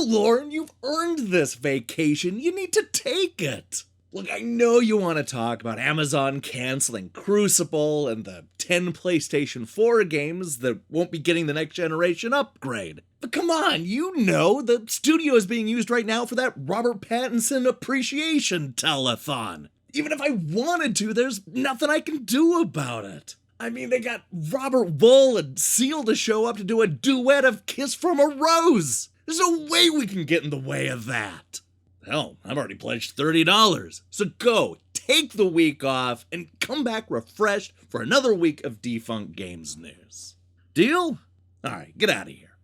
Lauren, you've earned this vacation. You need to take it. Look, I know you want to talk about Amazon canceling Crucible and the 10 PlayStation 4 games that won't be getting the next generation upgrade. But come on, you know the studio is being used right now for that Robert Pattinson appreciation telethon. Even if I wanted to, there's nothing I can do about it. I mean, they got Robert Wuhl and Seal to show up to do a duet of Kiss from a Rose. There's no way we can get in the way of that. Hell, I've already pledged $30. So go, take the week off, and come back refreshed for another week of Defunct Games news. Deal? Alright, get out of here.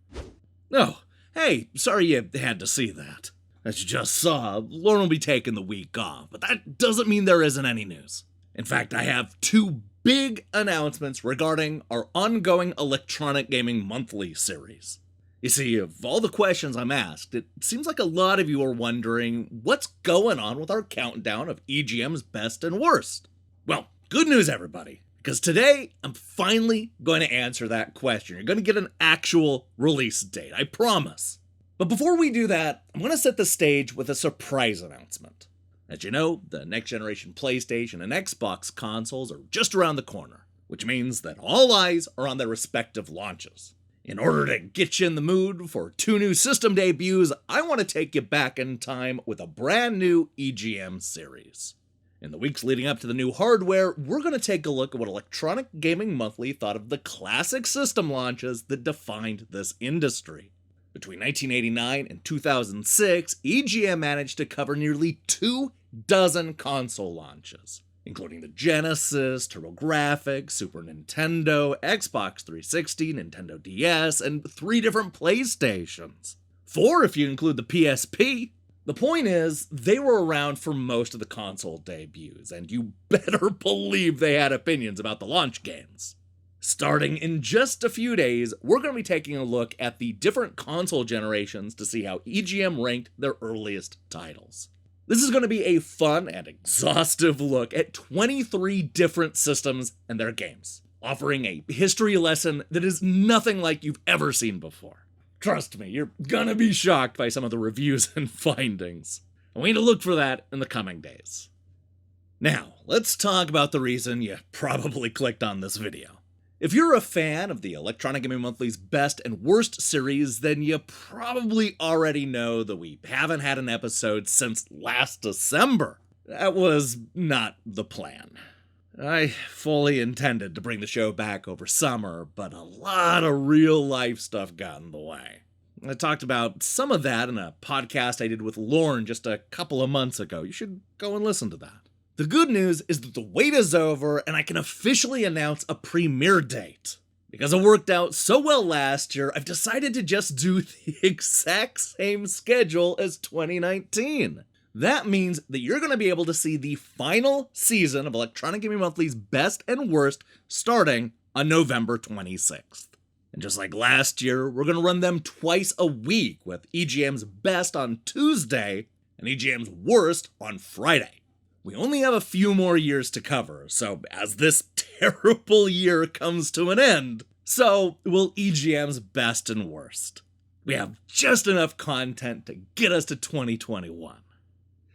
Oh, hey, sorry you had to see that. As you just saw, Lauren will be taking the week off, but that doesn't mean there isn't any news. In fact, I have two big announcements regarding our ongoing Electronic Gaming Monthly series. You see, of all the questions I'm asked, it seems like a lot of you are wondering what's going on with our countdown of EGM's best and worst. Well, good news everybody, because today I'm finally going to answer that question. You're going to get an actual release date, I promise. But before we do that, I'm going to set the stage with a surprise announcement. As you know, the next generation PlayStation and Xbox consoles are just around the corner, which means that all eyes are on their respective launches. In order to get you in the mood for two new system debuts, I want to take you back in time with a brand new EGM series. In the weeks leading up to the new hardware, we're going to take a look at what Electronic Gaming Monthly thought of the classic system launches that defined this industry. Between 1989 and 2006, EGM managed to cover nearly 24 console launches, including the Genesis, TurboGrafx, Super Nintendo, Xbox 360, Nintendo DS, and 3 different PlayStations. 4 if you include the PSP. The point is, they were around for most of the console debuts, and you better believe they had opinions about the launch games. Starting in just a few days, we're going to be taking a look at the different console generations to see how EGM ranked their earliest titles. This is going to be a fun and exhaustive look at 23 different systems and their games, offering a history lesson that is nothing like you've ever seen before. Trust me, you're gonna be shocked by some of the reviews and findings. And we need to look for that in the coming days. Now, let's talk about the reason you probably clicked on this video. If you're a fan of the Electronic Gaming Monthly's best and worst series, then you probably already know that we haven't had an episode since last December. That was not the plan. I fully intended to bring the show back over summer, but a lot of real-life stuff got in the way. I talked about some of that in a podcast I did with Lauren just a couple of months ago. You should go and listen to that. The good news is that the wait is over and I can officially announce a premiere date. Because it worked out so well last year, I've decided to just do the exact same schedule as 2019. That means that you're going to be able to see the final season of Electronic Gaming Monthly's best and worst starting on November 26th. And just like last year, we're going to run them twice a week with EGM's best on Tuesday and EGM's worst on Friday. We only have a few more years to cover, so as this terrible year comes to an end, so will EGM's best and worst. We have just enough content to get us to 2021.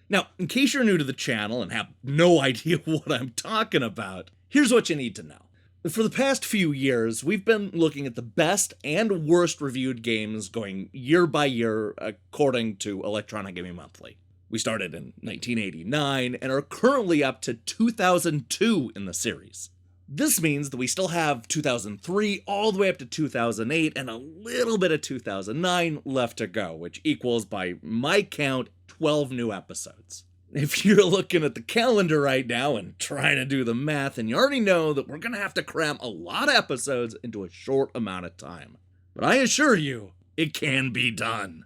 Now, in case you're new to the channel and have no idea what I'm talking about, here's what you need to know. For the past few years, we've been looking at the best and worst reviewed games going year by year according to Electronic Gaming Monthly. We started in 1989 and are currently up to 2002 in the series. This means that we still have 2003 all the way up to 2008 and a little bit of 2009 left to go, which equals, by my count, 12 new episodes. If you're looking at the calendar right now and trying to do the math, and you already know that we're going to have to cram a lot of episodes into a short amount of time. But I assure you, it can be done.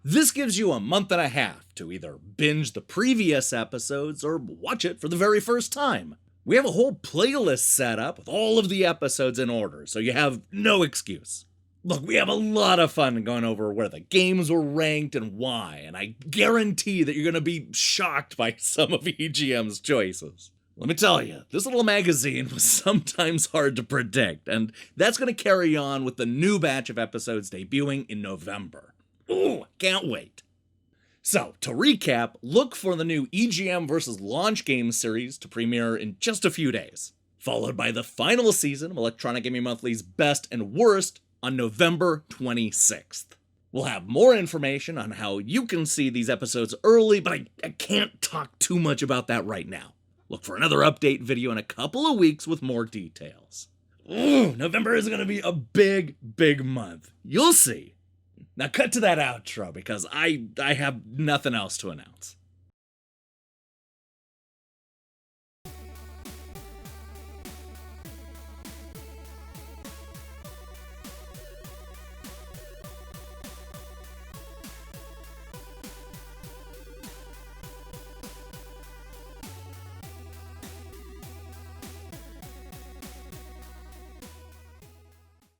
This gives you a month and a half to either binge the previous episodes or watch it for the very first time. We have a whole playlist set up with all of the episodes in order, so you have no excuse. Look, we have a lot of fun going over where the games were ranked and why, and I guarantee that you're going to be shocked by some of EGM's choices. Let me tell you, this little magazine was sometimes hard to predict, and that's going to carry on with the new batch of episodes debuting in November. Ooh, can't wait. So, to recap, look for the new EGM vs. Launch Games series to premiere in just a few days, followed by the final season of Electronic Gaming Monthly's Best and Worst on November 26th. We'll have more information on how you can see these episodes early, but I can't talk too much about that right now. Look for another update video in a couple of weeks with more details. Ooh, November is going to be a big, big month. You'll see. Now cut to that outro because I have nothing else to announce.